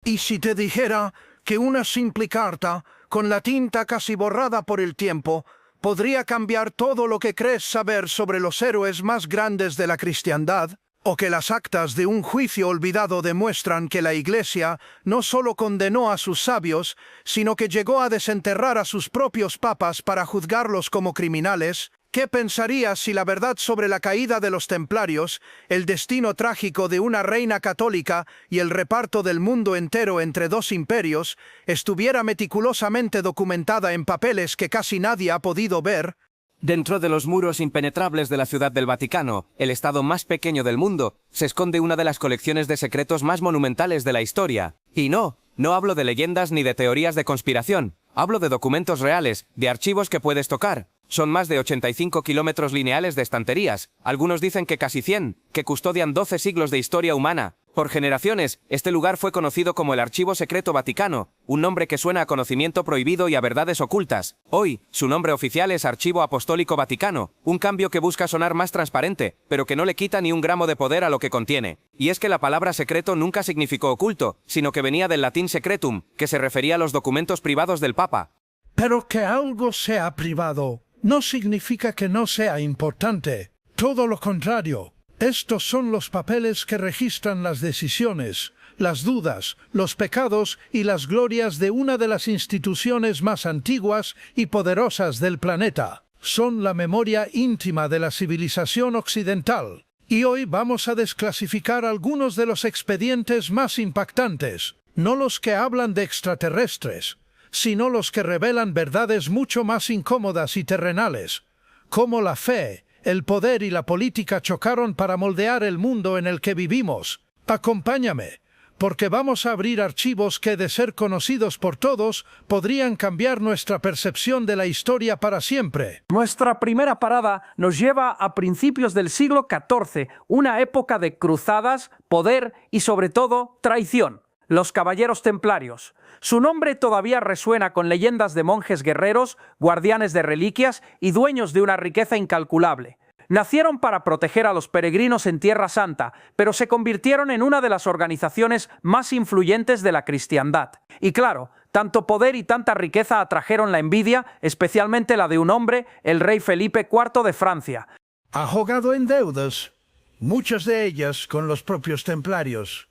¿Y si te dijera que una simple carta, con la tinta casi borrada por el tiempo, podría cambiar todo lo que crees saber sobre los héroes más grandes de la cristiandad? ¿O que las actas de un juicio olvidado demuestran que la Iglesia no solo condenó a sus sabios, sino que llegó a desenterrar a sus propios papas para juzgarlos como criminales? ¿Qué pensarías si la verdad sobre la caída de los templarios, el destino trágico de una reina católica y el reparto del mundo entero entre dos imperios estuviera meticulosamente documentada en papeles que casi nadie ha podido ver? Dentro de los muros impenetrables de la Ciudad del Vaticano, el estado más pequeño del mundo, se esconde una de las colecciones de secretos más monumentales de la historia. Y no hablo de leyendas ni de teorías de conspiración. Hablo de documentos reales, de archivos que puedes tocar. Son más de 85 kilómetros lineales de estanterías, algunos dicen que casi 100, que custodian 12 siglos de historia humana. Por generaciones, este lugar fue conocido como el Archivo Secreto Vaticano, un nombre que suena a conocimiento prohibido y a verdades ocultas. Hoy, su nombre oficial es Archivo Apostólico Vaticano, un cambio que busca sonar más transparente, pero que no le quita ni un gramo de poder a lo que contiene. Y es que la palabra secreto nunca significó oculto, sino que venía del latín secretum, que se refería a los documentos privados del Papa. Pero que algo sea privado no significa que no sea importante. Todo lo contrario. Estos son los papeles que registran las decisiones, las dudas, los pecados y las glorias de una de las instituciones más antiguas y poderosas del planeta. Son la memoria íntima de la civilización occidental. Y hoy vamos a desclasificar algunos de los expedientes más impactantes, no los que hablan de extraterrestres, sino los que revelan verdades mucho más incómodas y terrenales, cómo la fe, el poder y la política chocaron para moldear el mundo en el que vivimos. Acompáñame, porque vamos a abrir archivos que, de ser conocidos por todos, podrían cambiar nuestra percepción de la historia para siempre. Nuestra primera parada nos lleva a principios del siglo XIV, una época de cruzadas, poder y, sobre todo, traición. Los Caballeros Templarios. Su nombre todavía resuena con leyendas de monjes guerreros, guardianes de reliquias y dueños de una riqueza incalculable. Nacieron para proteger a los peregrinos en Tierra Santa, pero se convirtieron en una de las organizaciones más influyentes de la cristiandad. Y claro, tanto poder y tanta riqueza atrajeron la envidia, especialmente la de un hombre, el rey Felipe IV de Francia. Ahogado en deudas, muchas de ellas con los propios templarios.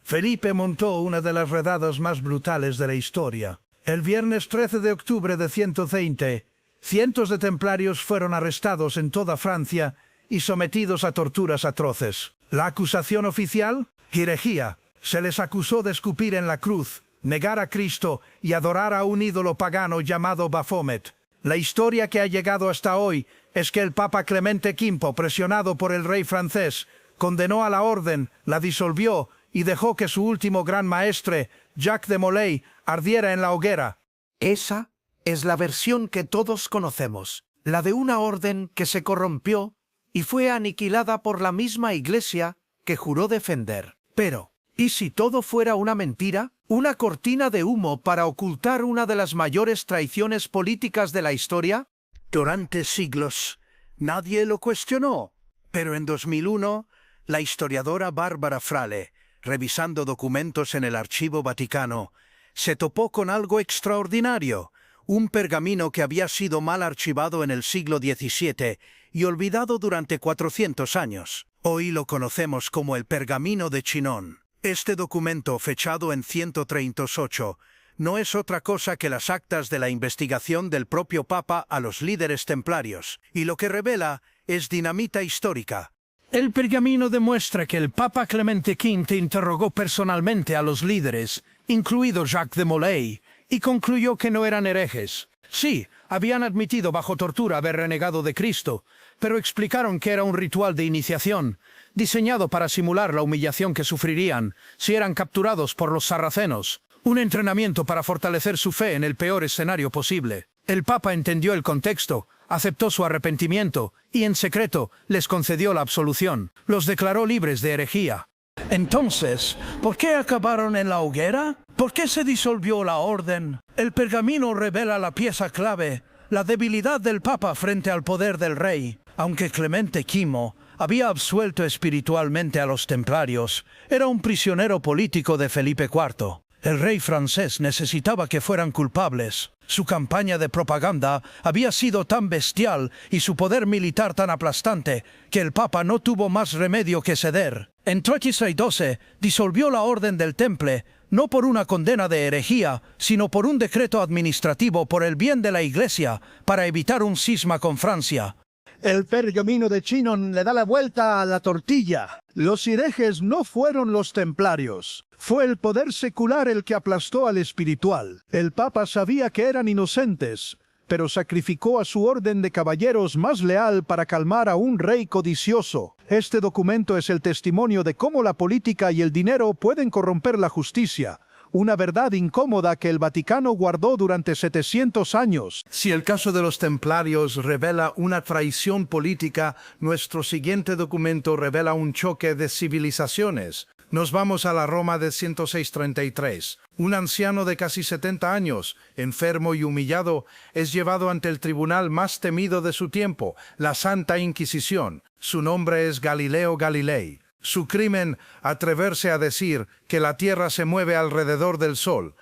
Felipe montó una de las redadas más brutales de la historia. El viernes 13 de octubre de 120, cientos de templarios fueron arrestados en toda Francia y sometidos a torturas atroces. La acusación oficial: herejía. Se les acusó de escupir en la cruz, negar a Cristo y adorar a un ídolo pagano llamado Baphomet. La historia que ha llegado hasta hoy es que el Papa Clemente V, presionado por el rey francés, condenó a la orden, la disolvió y dejó que su último gran maestre, Jacques de Molay, ardiera en la hoguera. Esa es la versión que todos conocemos, la de una orden que se corrompió y fue aniquilada por la misma Iglesia que juró defender. Pero, ¿y si todo fuera una mentira? ¿Una cortina de humo para ocultar una de las mayores traiciones políticas de la historia? Durante siglos, nadie lo cuestionó, pero en 2001, la historiadora Bárbara Frale, revisando documentos en el Archivo Vaticano, se topó con algo extraordinario, un pergamino que había sido mal archivado en el siglo XVII y olvidado durante 400 años. Hoy lo conocemos como el Pergamino de Chinon. Este documento, fechado en 138, no es otra cosa que las actas de la investigación del propio Papa a los líderes templarios, y lo que revela es dinamita histórica. El pergamino demuestra que el Papa Clemente V interrogó personalmente a los líderes, incluido Jacques de Molay, y concluyó que no eran herejes. Sí, habían admitido bajo tortura haber renegado de Cristo, pero explicaron que era un ritual de iniciación, diseñado para simular la humillación que sufrirían si eran capturados por los sarracenos, un entrenamiento para fortalecer su fe en el peor escenario posible. El Papa entendió el contexto, aceptó su arrepentimiento y, en secreto, les concedió la absolución. Los declaró libres de herejía. Entonces, ¿por qué acabaron en la hoguera? ¿Por qué se disolvió la orden? El pergamino revela la pieza clave, la debilidad del Papa frente al poder del rey. Aunque Clemente V había absuelto espiritualmente a los templarios, era un prisionero político de Felipe IV. El rey francés necesitaba que fueran culpables. Su campaña de propaganda había sido tan bestial y su poder militar tan aplastante que el Papa no tuvo más remedio que ceder. En 1312 disolvió la Orden del Temple, no por una condena de herejía, sino por un decreto administrativo por el bien de la Iglesia, para evitar un cisma con Francia. El pergamino de Chinon le da la vuelta a la tortilla. Los herejes no fueron los templarios. Fue el poder secular el que aplastó al espiritual. El Papa sabía que eran inocentes, pero sacrificó a su orden de caballeros más leal para calmar a un rey codicioso. Este documento es el testimonio de cómo la política y el dinero pueden corromper la justicia. Una verdad incómoda que el Vaticano guardó durante 700 años. Si el caso de los templarios revela una traición política, nuestro siguiente documento revela un choque de civilizaciones. Nos vamos a la Roma de 106-33. Un anciano de casi 70 años, enfermo y humillado, es llevado ante el tribunal más temido de su tiempo, la Santa Inquisición. Su nombre es Galileo Galilei. Su crimen, atreverse a decir que la Tierra se mueve alrededor del Sol.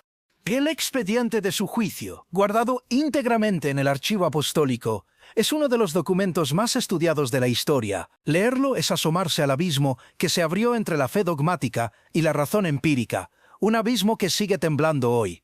El expediente de su juicio, guardado íntegramente en el archivo apostólico, es uno de los documentos más estudiados de la historia. Leerlo es asomarse al abismo que se abrió entre la fe dogmática y la razón empírica, un abismo que sigue temblando hoy.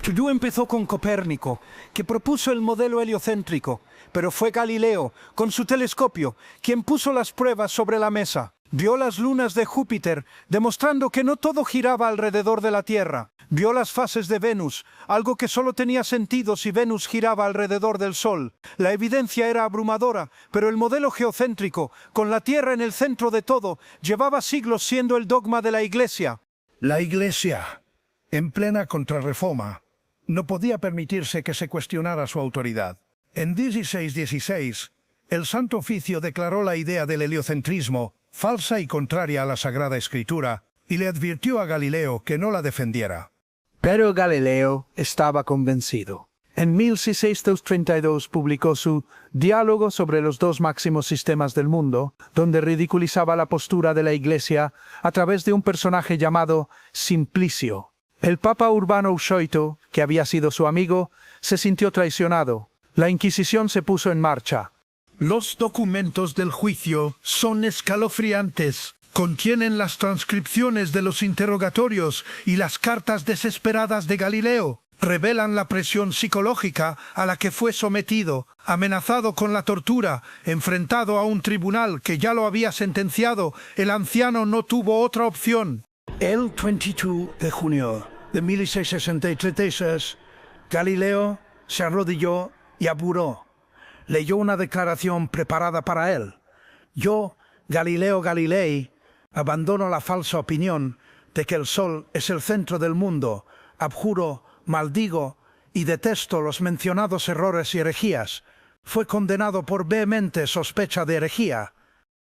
Todo empezó con Copérnico, que propuso el modelo heliocéntrico, pero fue Galileo, con su telescopio, quien puso las pruebas sobre la mesa. Vio las lunas de Júpiter, demostrando que no todo giraba alrededor de la Tierra. Vio las fases de Venus, algo que solo tenía sentido si Venus giraba alrededor del Sol. La evidencia era abrumadora, pero el modelo geocéntrico, con la Tierra en el centro de todo, llevaba siglos siendo el dogma de la Iglesia. La Iglesia, en plena contrarreforma, no podía permitirse que se cuestionara su autoridad. En 1616, el Santo Oficio declaró la idea del heliocentrismo falsa y contraria a la Sagrada Escritura, y le advirtió a Galileo que no la defendiera. Pero Galileo estaba convencido. En 1632 publicó su Diálogo sobre los dos máximos sistemas del mundo, donde ridiculizaba la postura de la Iglesia a través de un personaje llamado Simplicio. El Papa Urbano VIII, que había sido su amigo, se sintió traicionado. La Inquisición se puso en marcha. Los documentos del juicio son escalofriantes. Contienen las transcripciones de los interrogatorios y las cartas desesperadas de Galileo. Revelan la presión psicológica a la que fue sometido, amenazado con la tortura, enfrentado a un tribunal que ya lo había sentenciado. El anciano no tuvo otra opción. El 22 de junio de 1663, Galileo se arrodilló y apuró. Leyó una declaración preparada para él. Yo, Galileo Galilei, abandono la falsa opinión de que el Sol es el centro del mundo. Abjuro, maldigo y detesto los mencionados errores y herejías. Fue condenado por vehemente sospecha de herejía.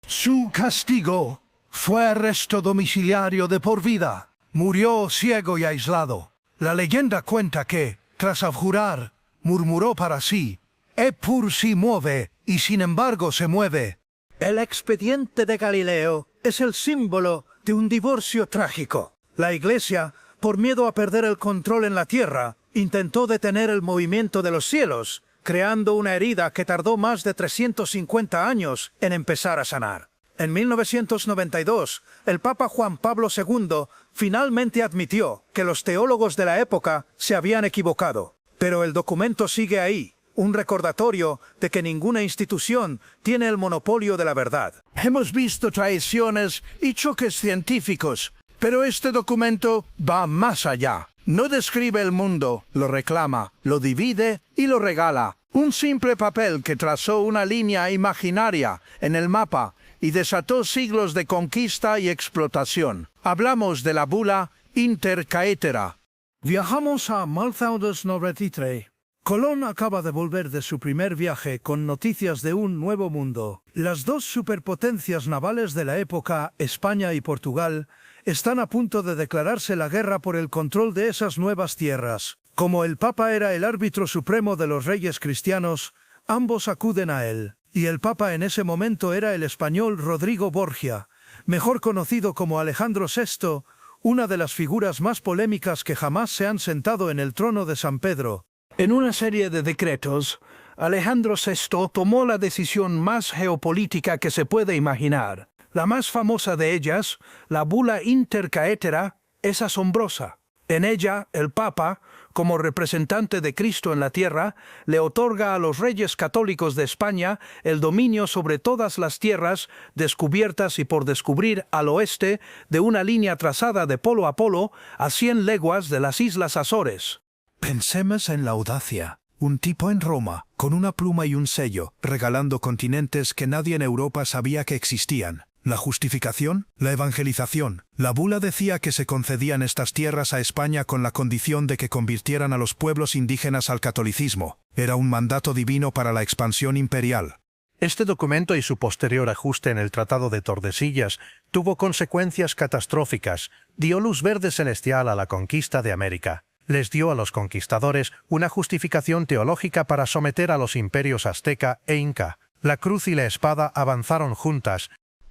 Su castigo fue arresto domiciliario de por vida. Murió ciego y aislado. La leyenda cuenta que, tras abjurar, murmuró para sí: «Eppur si mueve, y sin embargo se mueve». El expediente de Galileo es el símbolo de un divorcio trágico. La Iglesia, por miedo a perder el control en la tierra, intentó detener el movimiento de los cielos, creando una herida que tardó más de 350 años en empezar a sanar. En 1992, el Papa Juan Pablo II finalmente admitió que los teólogos de la época se habían equivocado. Pero el documento sigue ahí, un recordatorio de que ninguna institución tiene el monopolio de la verdad. Hemos visto traiciones y choques científicos, pero este documento va más allá. No describe el mundo, lo reclama, lo divide y lo regala. Un simple papel que trazó una línea imaginaria en el mapa y desató siglos de conquista y explotación. Hablamos de la bula Inter Caetera. Viajamos a 1293. Colón acaba de volver de su primer viaje con noticias de un nuevo mundo. Las dos superpotencias navales de la época, España y Portugal, están a punto de declararse la guerra por el control de esas nuevas tierras. Como el Papa era el árbitro supremo de los reyes cristianos, ambos acuden a él. Y el Papa en ese momento era el español Rodrigo Borgia, mejor conocido como Alejandro VI, una de las figuras más polémicas que jamás se han sentado en el trono de San Pedro. En una serie de decretos, Alejandro VI tomó la decisión más geopolítica que se puede imaginar. La más famosa de ellas, la bula Inter Caetera, es asombrosa. En ella, el Papa, como representante de Cristo en la tierra, le otorga a los reyes católicos de España el dominio sobre todas las tierras descubiertas y por descubrir al oeste de una línea trazada de polo a polo a 100 leguas de las Islas Azores. Pensemos en la audacia. Un tipo en Roma, con una pluma y un sello, regalando continentes que nadie en Europa sabía que existían. La justificación, la evangelización. La bula decía que se concedían estas tierras a España con la condición de que convirtieran a los pueblos indígenas al catolicismo. Era un mandato divino para la expansión imperial. Este documento y su posterior ajuste en el Tratado de Tordesillas tuvo consecuencias catastróficas. Dio luz verde celestial a la conquista de América. Les dio a los conquistadores una justificación teológica para someter a los imperios azteca e inca. La cruz y la espada avanzaron juntas.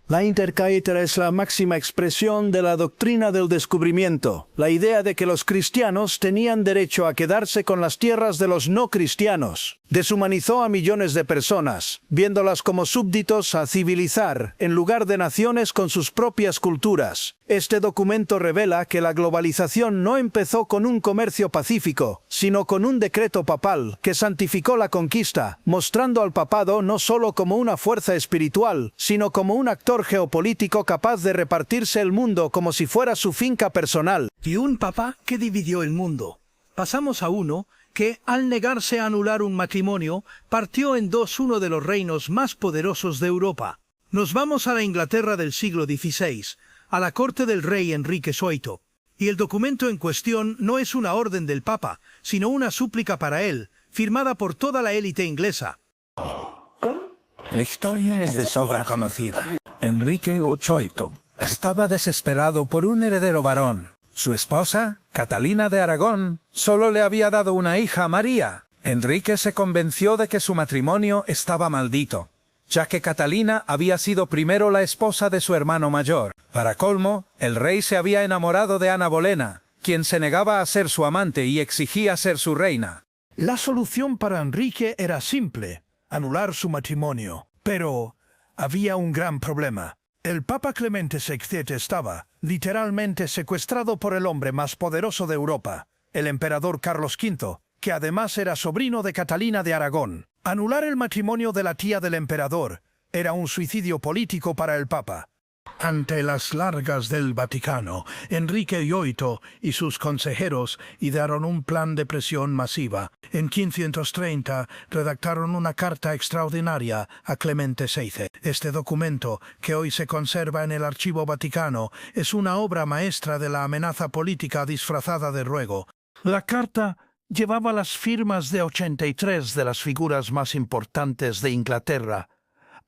La intercaetera es la máxima expresión de la doctrina del descubrimiento, la idea de que los cristianos tenían derecho a quedarse con las tierras de los no cristianos. Deshumanizó a millones de personas, viéndolas como súbditos a civilizar, en lugar de naciones con sus propias culturas. Este documento revela que la globalización no empezó con un comercio pacífico, sino con un decreto papal que santificó la conquista, mostrando al papado no solo como una fuerza espiritual, sino como un actor geopolítico capaz de repartirse el mundo como si fuera su finca personal. Y un papa que dividió el mundo. Pasamos a uno que, al negarse a anular un matrimonio, partió en dos uno de los reinos más poderosos de Europa. Nos vamos a la Inglaterra del siglo XVI, a la corte del rey Enrique VIII. Y el documento en cuestión no es una orden del Papa, sino una súplica para él, firmada por toda la élite inglesa. La historia es de sobra conocida. Enrique VIII estaba desesperado por un heredero varón. Su esposa, Catalina de Aragón, solo le había dado una hija, María. Enrique se convenció de que su matrimonio estaba maldito, ya que Catalina había sido primero la esposa de su hermano mayor. Para colmo, el rey se había enamorado de Ana Bolena, quien se negaba a ser su amante y exigía ser su reina. La solución para Enrique era simple, anular su matrimonio. Pero había un gran problema. El Papa Clemente VII estaba, literalmente, secuestrado por el hombre más poderoso de Europa, el emperador Carlos V, que además era sobrino de Catalina de Aragón. Anular el matrimonio de la tía del emperador era un suicidio político para el Papa. Ante las largas del Vaticano, Enrique VIII y sus consejeros idearon un plan de presión masiva. En 1530 redactaron una carta extraordinaria a Clemente VI. Este documento, que hoy se conserva en el Archivo Vaticano, es una obra maestra de la amenaza política disfrazada de ruego. La carta llevaba las firmas de 83 de las figuras más importantes de Inglaterra,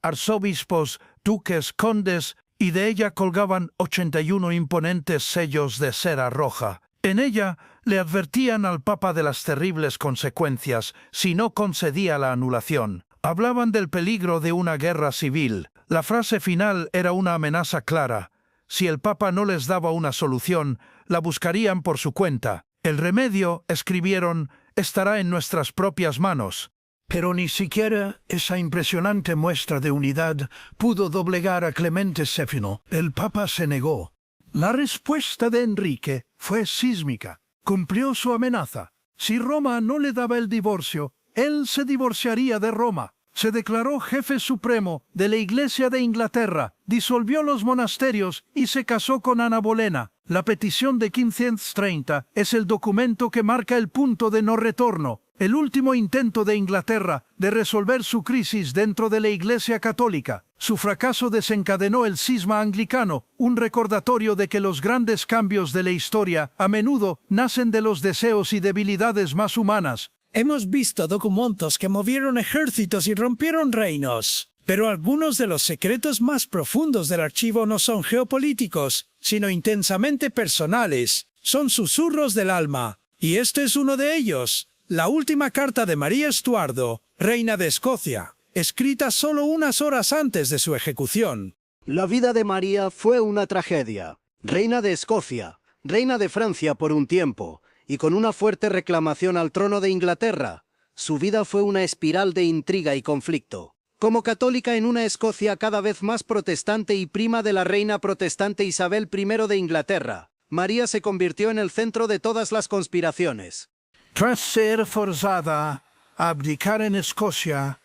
arzobispos, duques, condes, y de ella colgaban 81 imponentes sellos de cera roja. En ella le advertían al Papa de las terribles consecuencias si no concedía la anulación. Hablaban del peligro de una guerra civil. La frase final era una amenaza clara. Si el Papa no les daba una solución, la buscarían por su cuenta. El remedio, escribieron, estará en nuestras propias manos. Pero ni siquiera esa impresionante muestra de unidad pudo doblegar a Clemente VII. El Papa se negó. La respuesta de Enrique fue sísmica. Cumplió su amenaza. Si Roma no le daba el divorcio, él se divorciaría de Roma. Se declaró jefe supremo de la Iglesia de Inglaterra, disolvió los monasterios y se casó con Ana Bolena. La petición de 1530 es el documento que marca el punto de no retorno, el último intento de Inglaterra de resolver su crisis dentro de la Iglesia católica. Su fracaso desencadenó el cisma anglicano, un recordatorio de que los grandes cambios de la historia a menudo nacen de los deseos y debilidades más humanas. Hemos visto documentos que movieron ejércitos y rompieron reinos, pero algunos de los secretos más profundos del archivo no son geopolíticos, sino intensamente personales. Son susurros del alma, y este es uno de ellos. La última carta de María Estuardo, reina de Escocia, escrita solo unas horas antes de su ejecución. La vida de María fue una tragedia. Reina de Escocia, reina de Francia por un tiempo, y con una fuerte reclamación al trono de Inglaterra. Su vida fue una espiral de intriga y conflicto. Como católica en una Escocia cada vez más protestante y prima de la reina protestante Isabel I de Inglaterra, María se convirtió en el centro de todas las conspiraciones. Tras ser forzada a abdicar en Escocia,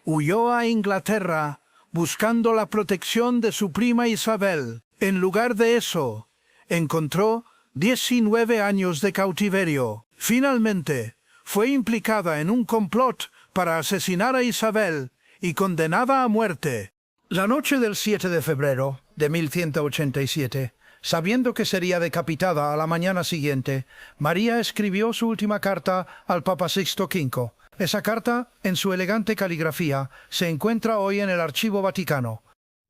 huyó a Inglaterra buscando la protección de su prima Isabel. En lugar de eso, encontró 19 años de cautiverio. Finalmente, fue implicada en un complot para asesinar a Isabel y condenada a muerte. La noche del 7 de febrero de 1187, sabiendo que sería decapitada a la mañana siguiente, María escribió su última carta al Papa Sixto V. Esa carta, en su elegante caligrafía, se encuentra hoy en el Archivo Vaticano.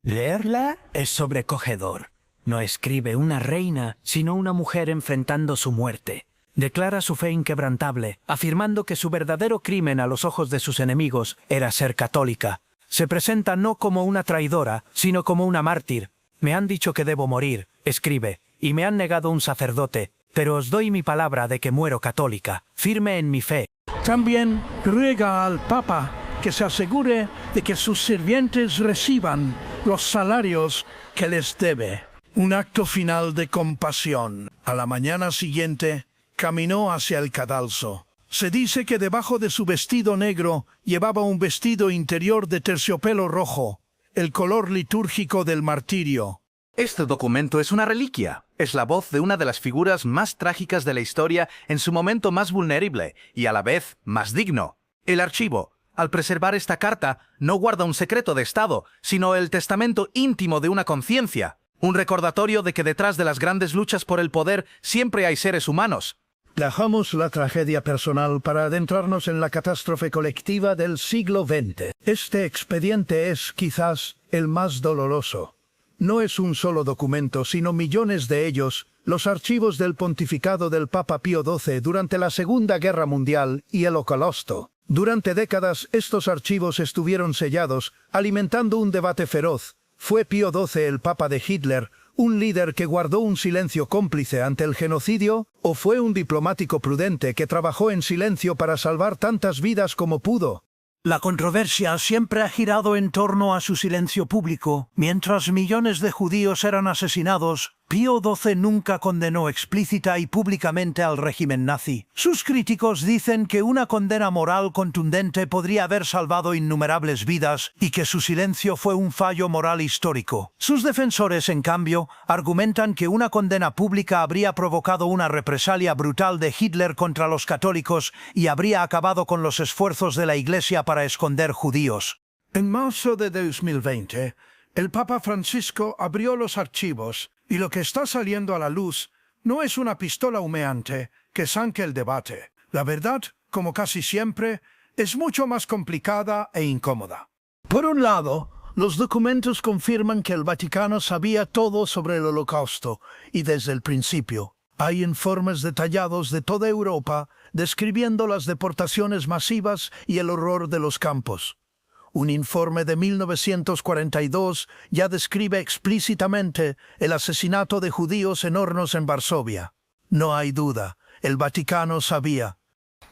Leerla es sobrecogedor. No escribe una reina, sino una mujer enfrentando su muerte. Declara su fe inquebrantable, afirmando que su verdadero crimen a los ojos de sus enemigos era ser católica. Se presenta no como una traidora, sino como una mártir. Me han dicho que debo morir, escribe, y me han negado un sacerdote, pero os doy mi palabra de que muero católica, firme en mi fe. También ruega al Papa que se asegure de que sus sirvientes reciban los salarios que les debe. Un acto final de compasión. A la mañana siguiente, caminó hacia el cadalso. Se dice que debajo de su vestido negro llevaba un vestido interior de terciopelo rojo, el color litúrgico del martirio. Este documento es una reliquia. Es la voz de una de las figuras más trágicas de la historia en su momento más vulnerable y a la vez más digno. El archivo, al preservar esta carta, no guarda un secreto de Estado, sino el testamento íntimo de una conciencia. Un recordatorio de que detrás de las grandes luchas por el poder siempre hay seres humanos. Dejamos la tragedia personal para adentrarnos en la catástrofe colectiva del siglo XX. Este expediente es, quizás, el más doloroso. No es un solo documento, sino millones de ellos, los archivos del pontificado del Papa Pío XII durante la Segunda Guerra Mundial y el Holocausto. Durante décadas, estos archivos estuvieron sellados, alimentando un debate feroz. ¿Fue Pío XII el Papa de Hitler, un líder que guardó un silencio cómplice ante el genocidio, o fue un diplomático prudente que trabajó en silencio para salvar tantas vidas como pudo? La controversia siempre ha girado en torno a su silencio público. Mientras millones de judíos eran asesinados, Pío XII nunca condenó explícita y públicamente al régimen nazi. Sus críticos dicen que una condena moral contundente podría haber salvado innumerables vidas y que su silencio fue un fallo moral histórico. Sus defensores, en cambio, argumentan que una condena pública habría provocado una represalia brutal de Hitler contra los católicos y habría acabado con los esfuerzos de la Iglesia para esconder judíos. En marzo de 2020, el Papa Francisco abrió los archivos y lo que está saliendo a la luz no es una pistola humeante que zanque el debate. La verdad, como casi siempre, es mucho más complicada e incómoda. Por un lado, los documentos confirman que el Vaticano sabía todo sobre el Holocausto y desde el principio. Hay informes detallados de toda Europa describiendo las deportaciones masivas y el horror de los campos. Un informe de 1942 ya describe explícitamente el asesinato de judíos en hornos en Varsovia. No hay duda, el Vaticano sabía.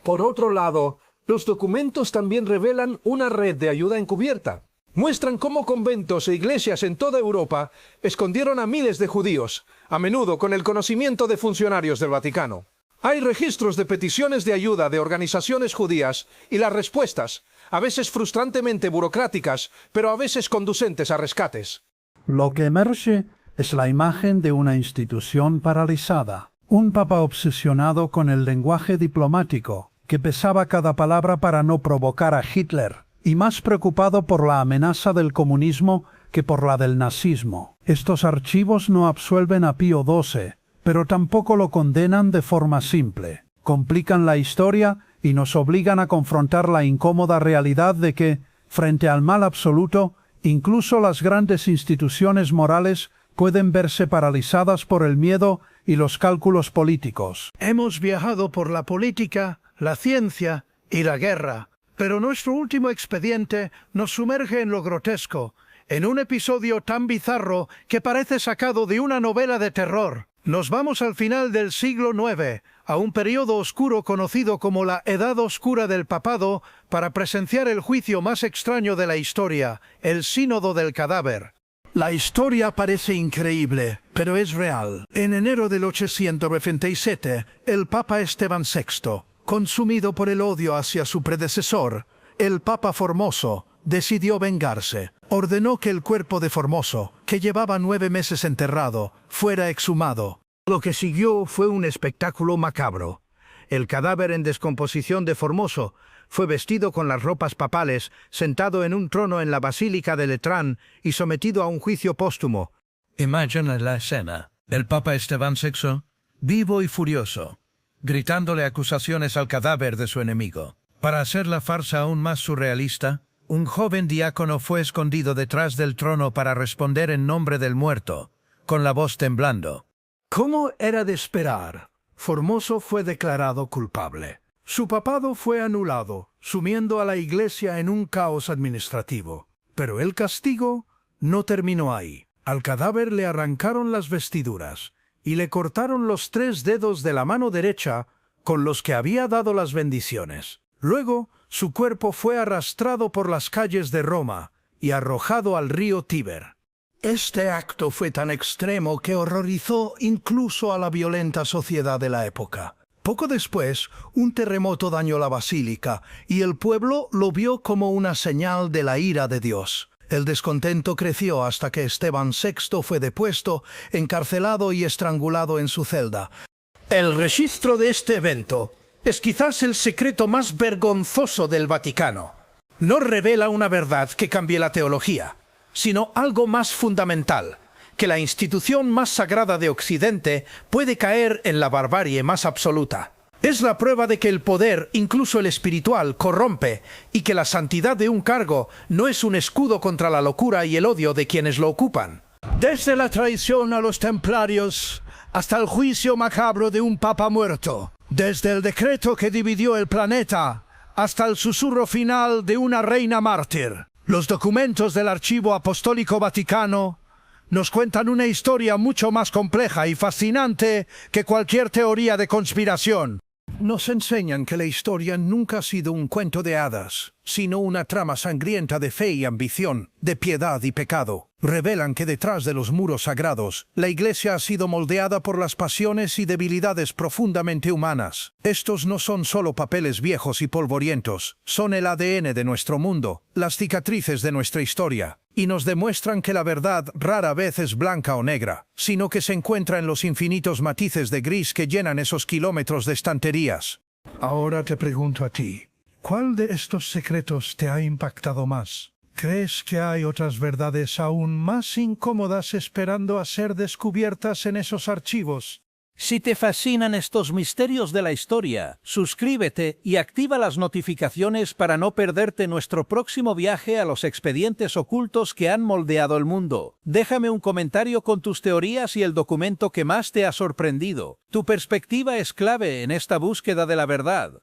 Por otro lado, los documentos también revelan una red de ayuda encubierta. Muestran cómo conventos e iglesias en toda Europa escondieron a miles de judíos, a menudo con el conocimiento de funcionarios del Vaticano. Hay registros de peticiones de ayuda de organizaciones judías y las respuestas, a veces frustrantemente burocráticas, pero a veces conducentes a rescates. Lo que emerge es la imagen de una institución paralizada, un papa obsesionado con el lenguaje diplomático, que pesaba cada palabra para no provocar a Hitler, y más preocupado por la amenaza del comunismo que por la del nazismo. Estos archivos no absuelven a Pío XII, pero tampoco lo condenan de forma simple. Complican la historia y nos obligan a confrontar la incómoda realidad de que, frente al mal absoluto, incluso las grandes instituciones morales pueden verse paralizadas por el miedo y los cálculos políticos. Hemos viajado por la política, la ciencia y la guerra, pero nuestro último expediente nos sumerge en lo grotesco, en un episodio tan bizarro que parece sacado de una novela de terror. Nos vamos al final del siglo IX, a un periodo oscuro conocido como la Edad Oscura del Papado, para presenciar el juicio más extraño de la historia, el Sínodo del Cadáver. La historia parece increíble, pero es real. En enero del 897, el Papa Esteban VI, consumido por el odio hacia su predecesor, el Papa Formoso, decidió vengarse. Ordenó que el cuerpo de Formoso, que llevaba 9 meses enterrado, fuera exhumado. Lo que siguió fue un espectáculo macabro. El cadáver en descomposición de Formoso fue vestido con las ropas papales, sentado en un trono en la Basílica de Letrán y sometido a un juicio póstumo. Imagina la escena. El Papa Esteban VI, vivo y furioso, gritándole acusaciones al cadáver de su enemigo. Para hacer la farsa aún más surrealista, un joven diácono fue escondido detrás del trono para responder en nombre del muerto, con la voz temblando. Como era de esperar, Formoso fue declarado culpable. Su papado fue anulado, sumiendo a la Iglesia en un caos administrativo. Pero el castigo no terminó ahí. Al cadáver le arrancaron las vestiduras y le cortaron los 3 dedos de la mano derecha con los que había dado las bendiciones. Luego, su cuerpo fue arrastrado por las calles de Roma y arrojado al río Tíber. Este acto fue tan extremo que horrorizó incluso a la violenta sociedad de la época. Poco después, un terremoto dañó la basílica y el pueblo lo vio como una señal de la ira de Dios. El descontento creció hasta que Esteban VI fue depuesto, encarcelado y estrangulado en su celda. El registro de este evento es quizás el secreto más vergonzoso del Vaticano. No revela una verdad que cambie la teología, sino algo más fundamental, que la institución más sagrada de Occidente puede caer en la barbarie más absoluta. Es la prueba de que el poder, incluso el espiritual, corrompe, y que la santidad de un cargo no es un escudo contra la locura y el odio de quienes lo ocupan. Desde la traición a los templarios hasta el juicio macabro de un papa muerto, desde el decreto que dividió el planeta hasta el susurro final de una reina mártir, los documentos del Archivo Apostólico Vaticano nos cuentan una historia mucho más compleja y fascinante que cualquier teoría de conspiración. Nos enseñan que la historia nunca ha sido un cuento de hadas, sino una trama sangrienta de fe y ambición, de piedad y pecado. Revelan que detrás de los muros sagrados, la Iglesia ha sido moldeada por las pasiones y debilidades profundamente humanas. Estos no son solo papeles viejos y polvorientos, son el ADN de nuestro mundo, las cicatrices de nuestra historia, y nos demuestran que la verdad rara vez es blanca o negra, sino que se encuentra en los infinitos matices de gris que llenan esos kilómetros de estanterías. Ahora te pregunto a ti, ¿cuál de estos secretos te ha impactado más? ¿Crees que hay otras verdades aún más incómodas esperando a ser descubiertas en esos archivos? Si te fascinan estos misterios de la historia, suscríbete y activa las notificaciones para no perderte nuestro próximo viaje a los expedientes ocultos que han moldeado el mundo. Déjame un comentario con tus teorías y el documento que más te ha sorprendido. Tu perspectiva es clave en esta búsqueda de la verdad.